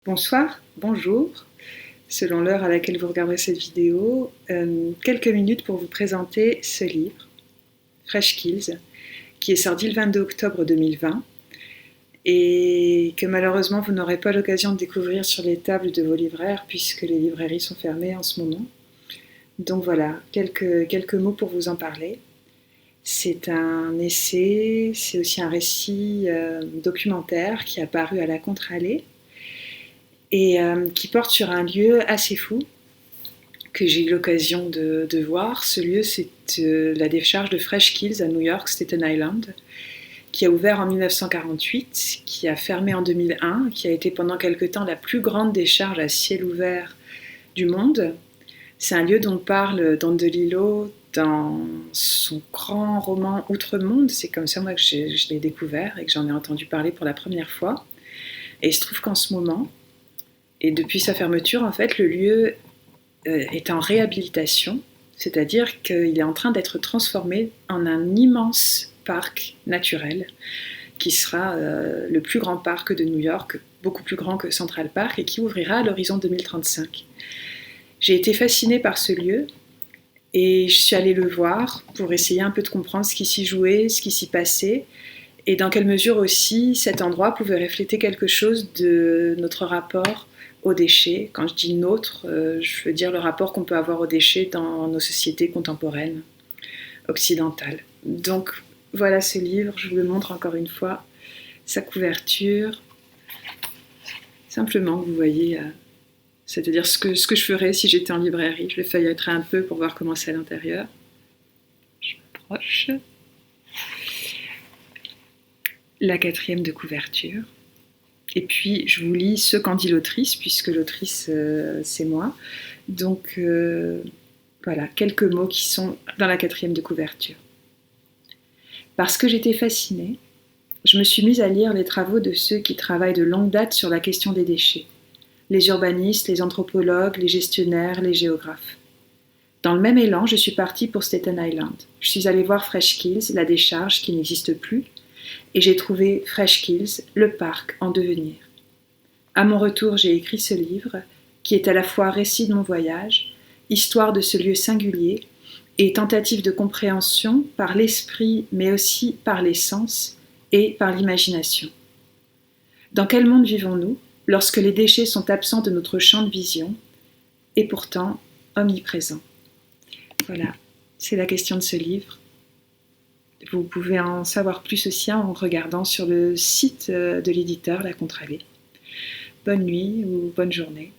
Bonsoir, bonjour, selon l'heure à laquelle vous regarderez cette vidéo, quelques minutes pour vous présenter ce livre, Fresh Skills, qui est sorti le 22 octobre 2020 et que malheureusement vous n'aurez pas l'occasion de découvrir sur les tables de vos libraires puisque les librairies sont fermées en ce moment. Donc voilà, quelques mots pour vous en parler. C'est un essai, c'est aussi un récit documentaire qui a paru à la Contre-Allée et qui porte sur un lieu assez fou que j'ai eu l'occasion de voir. Ce lieu, c'est la décharge de Fresh Skills à New York, Staten Island, qui a ouvert en 1948, qui a fermé en 2001, qui a été pendant quelque temps la plus grande décharge à ciel ouvert du monde. C'est un lieu dont parle Don DeLillo dans son grand roman Outre-monde. C'est comme ça moi que je l'ai découvert et que j'en ai entendu parler pour la première fois. Et il se trouve qu'en ce moment, et depuis sa fermeture, en fait, le lieu est en réhabilitation, c'est-à-dire qu'il est en train d'être transformé en un immense parc naturel qui sera le plus grand parc de New York, beaucoup plus grand que Central Park et qui ouvrira à l'horizon 2035. J'ai été fascinée par ce lieu et je suis allée le voir pour essayer un peu de comprendre ce qui s'y jouait, ce qui s'y passait et dans quelle mesure aussi cet endroit pouvait refléter quelque chose de notre rapport aux déchets. Quand je dis nôtre, je veux dire le rapport qu'on peut avoir aux déchets dans nos sociétés contemporaines, occidentales. Donc voilà ce livre, je vous le montre encore une fois, sa couverture, simplement vous voyez, c'est-à-dire ce que je ferais si j'étais en librairie. Je le feuilleterai un peu pour voir comment c'est à l'intérieur. Je m'approche. La quatrième de couverture. Et puis, je vous lis ce qu'en dit l'autrice, puisque l'autrice, c'est moi. Donc, voilà, quelques mots qui sont dans la quatrième de couverture. Parce que j'étais fascinée, je me suis mise à lire les travaux de ceux qui travaillent de longue date sur la question des déchets. Les urbanistes, les anthropologues, les gestionnaires, les géographes. Dans le même élan, je suis partie pour Staten Island. Je suis allée voir Fresh Skills, la décharge qui n'existe plus, et j'ai trouvé Fresh Skills, le parc en devenir. À mon retour, j'ai écrit ce livre, qui est à la fois récit de mon voyage, histoire de ce lieu singulier, et tentative de compréhension par l'esprit, mais aussi par les sens et par l'imagination. Dans quel monde vivons-nous, lorsque les déchets sont absents de notre champ de vision, et pourtant omniprésents? Voilà, c'est la question de ce livre. Vous pouvez en savoir plus aussi en regardant sur le site de l'éditeur La Contre-Allée. Bonne nuit ou bonne journée.